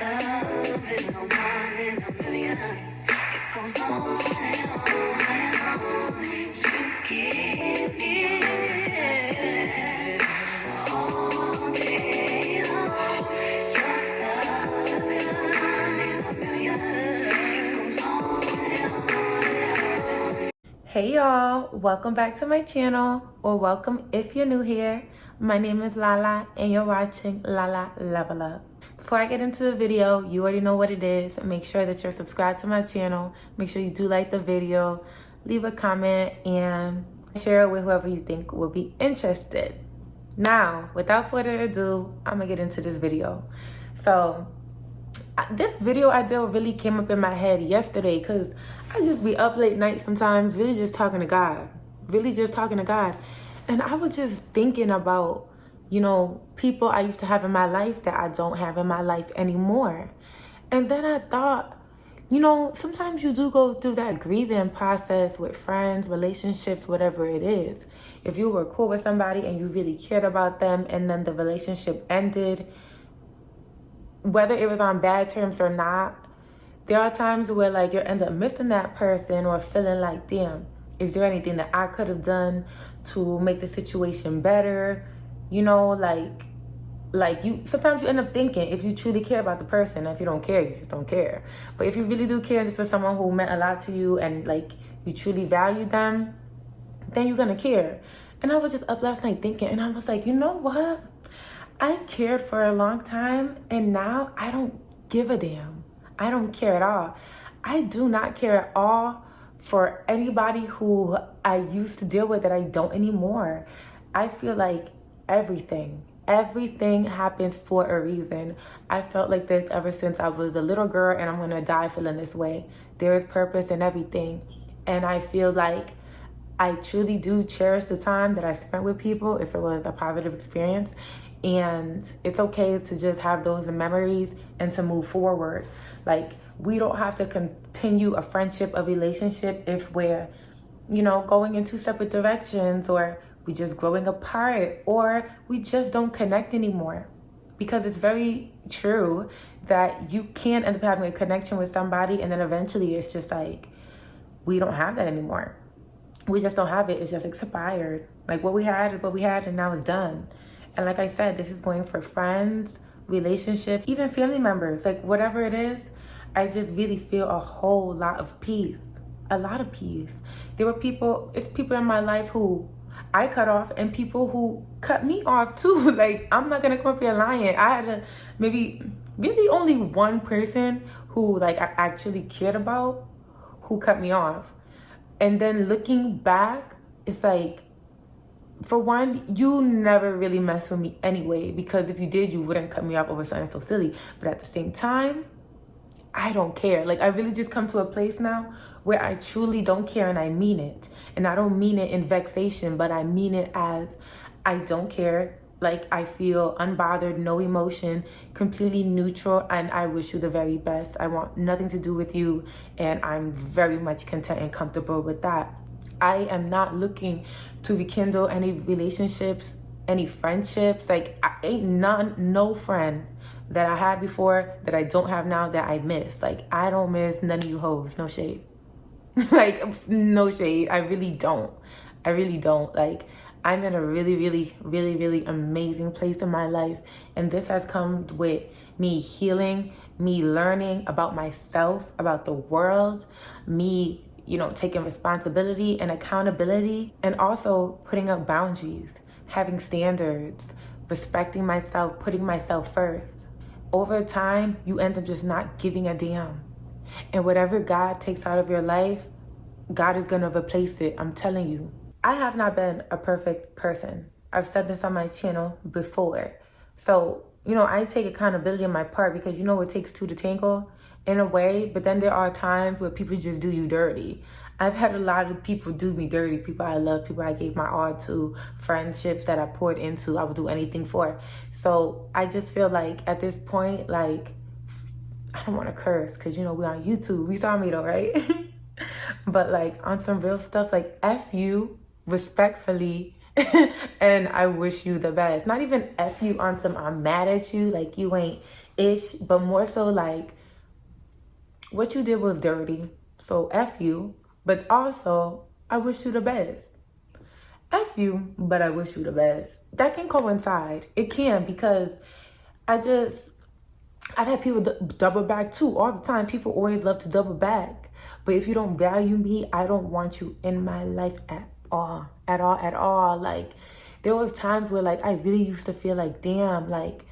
Love is a one in a million. It goes on and on and on. You give it all day long. Your love is a one in a million. It goes on and on and on. Hey y'all, welcome back to my channel, or welcome if you're new here. My name is Lala and you're watching LALA Level Up. Before I get into the video, you already know what it is. Make sure that you're subscribed to my channel. Make sure you do like the video, leave a comment, and share it with whoever you think will be interested. Now, without further ado, I'm gonna get into this video. So, this video idea really came up in my head yesterday because I just be up late night sometimes, really just talking to God. And I was just thinking about, people I used to have in my life that I don't have in my life anymore. And then I thought, sometimes you do go through that grieving process with friends, relationships, whatever it is. If you were cool with somebody and you really cared about them and then the relationship ended, whether it was on bad terms or not, there are times where you end up missing that person or feeling like, damn, is there anything that I could have done to make the situation better? Sometimes you end up thinking, if you truly care about the person, if you don't care, you just don't care. But if you really do care, this is someone who meant a lot to you and you truly value them, then you're gonna care. And I was just up last night thinking, and I was like, you know what? I cared for a long time, and now I don't give a damn. I don't care at all. I do not care at all for anybody who I used to deal with that I don't anymore. I feel like everything happens for a reason. I felt like this ever since I was a little girl, and I'm gonna die feeling this way. There is purpose in everything, and I feel like I truly do cherish the time that I spent with people if it was a positive experience. And it's okay to just have those memories and to move forward. We don't have to continue a friendship, a relationship if we're, going in two separate directions, or we just growing apart, or we just don't connect anymore. Because it's very true that you can end up having a connection with somebody and then eventually it's just we don't have that anymore. We just don't have it. It's just expired. What we had is what we had, and now it's done. And like I said, this is going for friends, relationships, even family members, whatever it is. I just really feel a whole lot of peace, a lot of peace. It's people in my life who I cut off and people who cut me off too. I'm not gonna come up here lying. I had maybe really only one person who I actually cared about who cut me off. And then looking back, it's for one, you never really mess with me anyway, because if you did, you wouldn't cut me off over something so silly. But at the same time, I don't care. I really just come to a place now where I truly don't care, and I mean it. And I don't mean it in vexation, but I mean it as I don't care. I feel unbothered, no emotion, completely neutral, and I wish you the very best. I want nothing to do with you, and I'm very much content and comfortable with that. I am not looking to rekindle any relationships, any friendships. I ain't no friend that I had before that I don't have now that I miss. I don't miss none of you hoes, no shade. No shade. I really don't. I'm in a really, really, really, really amazing place in my life. And this has come with me healing, me learning about myself, about the world, me taking responsibility and accountability, and also putting up boundaries, having standards, respecting myself, putting myself first. Over time, you end up just not giving a damn. And whatever God takes out of your life, God is gonna replace it, I'm telling you. I have not been a perfect person. I've said this on my channel before. So, I take accountability on my part because it takes two to tango in a way, but then there are times where people just do you dirty. I've had a lot of people do me dirty, people I love, people I gave my all to, friendships that I poured into, I would do anything for. So I just feel at this point, I don't want to curse because, we're on YouTube. We saw me though, right? But on some real stuff, F you, respectfully, and I wish you the best. Not even F you on some I'm mad at you, you ain't ish, but more so like what you did was dirty. So F you, but also I wish you the best. F you, but I wish you the best. That can coincide. It can, because I've had people double back too all the time. People always love to double back. But if you don't value me, I don't want you in my life at all. At all, at all. Like, there was times where, like, I really used to feel like, damn, like,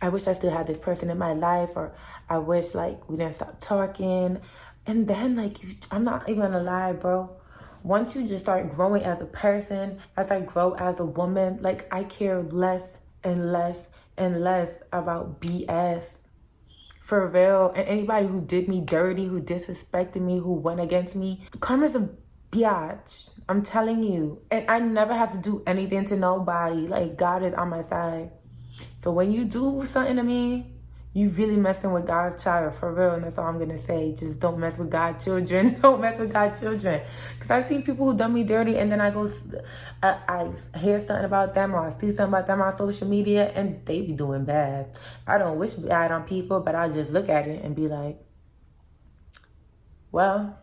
I wish I still had this person in my life, or I wish, like, we didn't stop talking. And then, like, I'm not even gonna lie, bro. Once you just start growing as a person, as I grow as a woman, like, I care less and less and less about BS. For real. And anybody who did me dirty, who disrespected me, who went against me, karma's a biatch. I'm telling you. And I never have to do anything to nobody. Like, God is on my side. So when you do something to me, you really messing with God's child, for real. And that's all I'm going to say. Just don't mess with God's children. Don't mess with God's children. Because I've seen people who done me dirty, and then I hear something about them, or I see something about them on social media, and they be doing bad. I don't wish bad on people, but I just look at it and be like, well,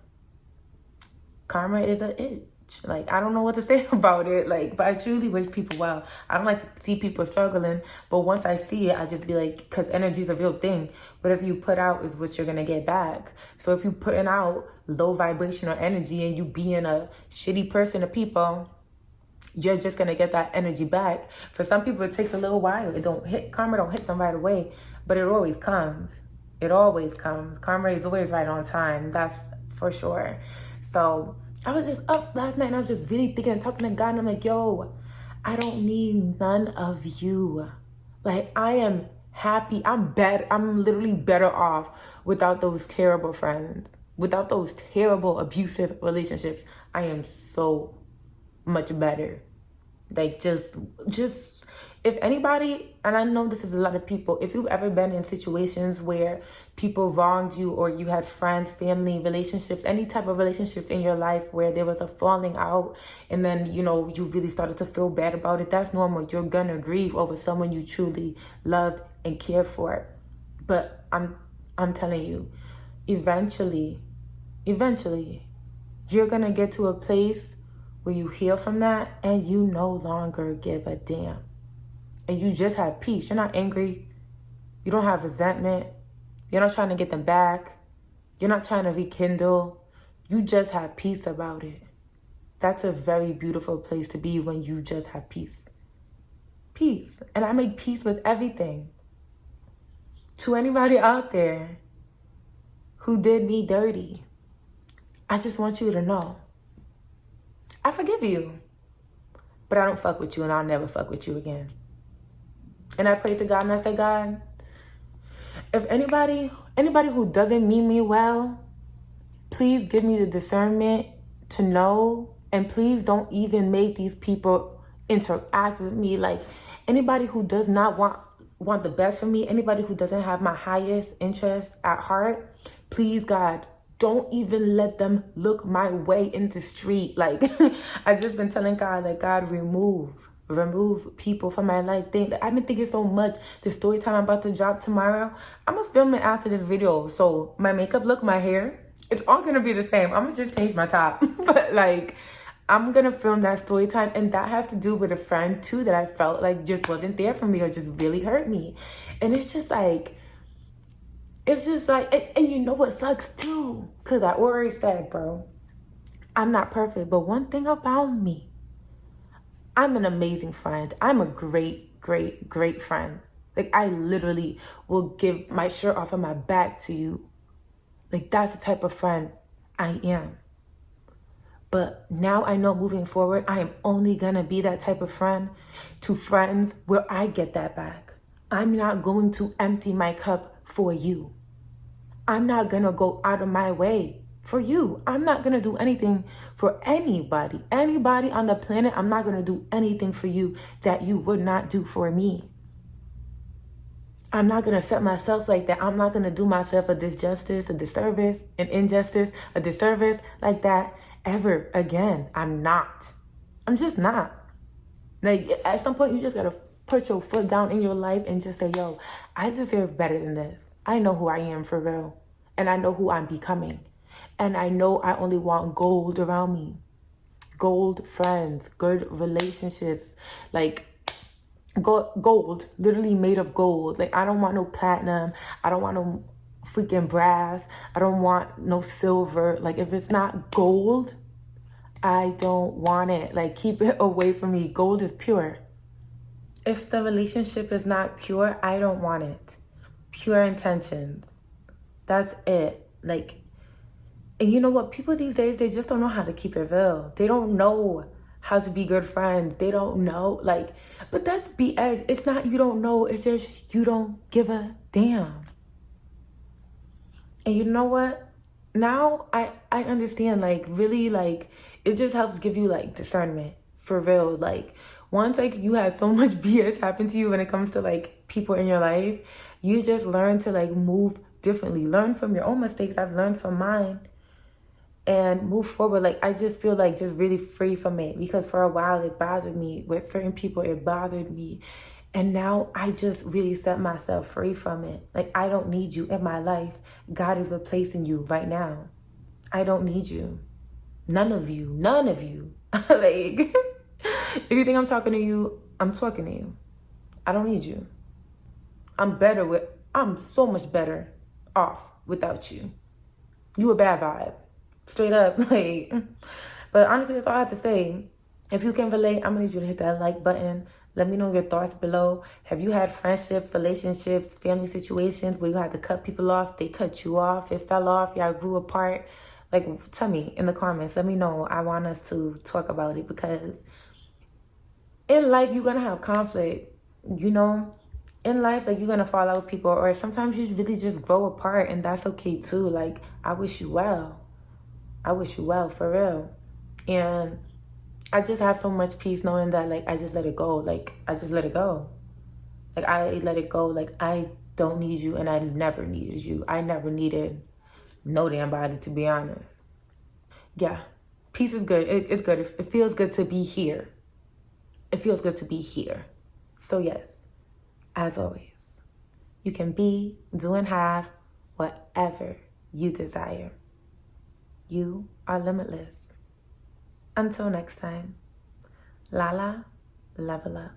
karma is a itch. Like, I don't know what to say about it. Like, but I truly wish people well. I don't like to see people struggling, but once I see it, I just be like, because energy is a real thing. Whatever you put out is what you're going to get back. So if you're putting out low vibrational energy and you being a shitty person to people, you're just going to get that energy back. For some people, it takes a little while. Karma don't hit them right away, but it always comes. It always comes. Karma is always right on time. That's for sure. So I was just up last night, and I was just really thinking and talking to God, and I'm like, yo, I don't need none of you. Like, I am happy. I'm literally better off without those terrible friends, without those terrible abusive relationships. I am so much better. Like, just if anybody, and I know this is a lot of people, if you've ever been in situations where people wronged you, or you had friends, family, relationships, any type of relationships in your life where there was a falling out, and then, you know, you really started to feel bad about it, that's normal. You're gonna grieve over someone you truly loved and cared for. But I'm telling you, eventually, you're gonna get to a place where you heal from that, and you no longer give a damn. And you just have peace. You're not angry. You don't have resentment. You're not trying to get them back. You're not trying to rekindle. You just have peace about it. That's a very beautiful place to be, when you just have peace. Peace. And I make peace with everything. To anybody out there who did me dirty, I just want you to know, I forgive you. But I don't fuck with you, and I'll never fuck with you again. And I pray to God, and I say, God, if anybody who doesn't mean me well, please give me the discernment to know, and please don't even make these people interact with me. Like, anybody who does not want the best for me, anybody who doesn't have my highest interest at heart, please, God, don't even let them look my way in the street. Like, I've just been telling God, like, God, remove people from my life. I've been thinking so much. The story time I'm about to drop tomorrow, I'm gonna film it after this video. So my makeup look, my hair, it's all gonna be the same. I'm gonna just change my top. But like, I'm gonna film that story time, and that has to do with a friend too that I felt like just wasn't there for me, or just really hurt me. And it's just like, and you know what sucks too? Because I already said, bro, I'm not perfect, but one thing about me, I'm an amazing friend. I'm a great, great, great friend. Like, I literally will give my shirt off of my back to you. Like, that's the type of friend I am. But now I know, moving forward, I am only gonna be that type of friend to friends where I get that back. I'm not going to empty my cup for you. I'm not gonna go out of my way for you. I'm not gonna do anything for anybody on the planet. I'm not gonna do anything for you that you would not do for me. I'm not gonna set myself like that. I'm not gonna do myself a disjustice, a disservice, an injustice, a disservice like that ever again. I'm just not. Like, at some point, you just gotta put your foot down in your life and just say, yo, I deserve better than this. I know who I am for real. And I know who I'm becoming. And I know I only want gold around me. Gold friends, good relationships, like gold, literally made of gold. Like, I don't want no platinum. I don't want no freaking brass. I don't want no silver. Like, if it's not gold, I don't want it. Like, keep it away from me. Gold is pure. If the relationship is not pure, I don't want it. Pure intentions. That's it. Like, and you know what? People these days, they just don't know how to keep it real. They don't know how to be good friends. They don't know. Like, but that's BS. It's not you don't know. It's just you don't give a damn. And you know what? Now I understand. Like, really, like, it just helps give you, like, discernment. For real. Like, once, like, you have so much BS happen to you when it comes to, like, people in your life, you just learn to, like, move differently. Learn from your own mistakes. I've learned from mine. And move forward. Like, I just feel like just really free from it, because for a while it bothered me. With certain people, it bothered me. And now I just really set myself free from it. Like, I don't need you in my life. God is replacing you right now. I don't need you. None of you. None of you. Like, if you think I'm talking to you, I'm talking to you. I don't need you. I'm so much better off without you. You a bad vibe. Straight up. Like, but honestly, that's all I have to say. If you can relate, I'm gonna need you to hit that like button. Let me know your thoughts below. Have you had friendships, relationships, family situations where you had to cut people off? They cut you off. It fell off. Y'all grew apart. Like, tell me in the comments. Let me know. I want us to talk about it, because in life, you're gonna have conflict. You know, in life, like, you're gonna fall out with people, or sometimes you really just grow apart, and that's okay too. Like, I wish you well. I wish you well, for real. And I just have so much peace knowing that, like, I just let it go. Like, I just let it go. Like, I let it go. Like, I don't need you, and I never needed you. I never needed no damn body, to be honest. Yeah, peace is good. It's good. It feels good to be here. It feels good to be here. So yes, as always, you can be, do, and have whatever you desire. You are limitless. Until next time, LALA, level up.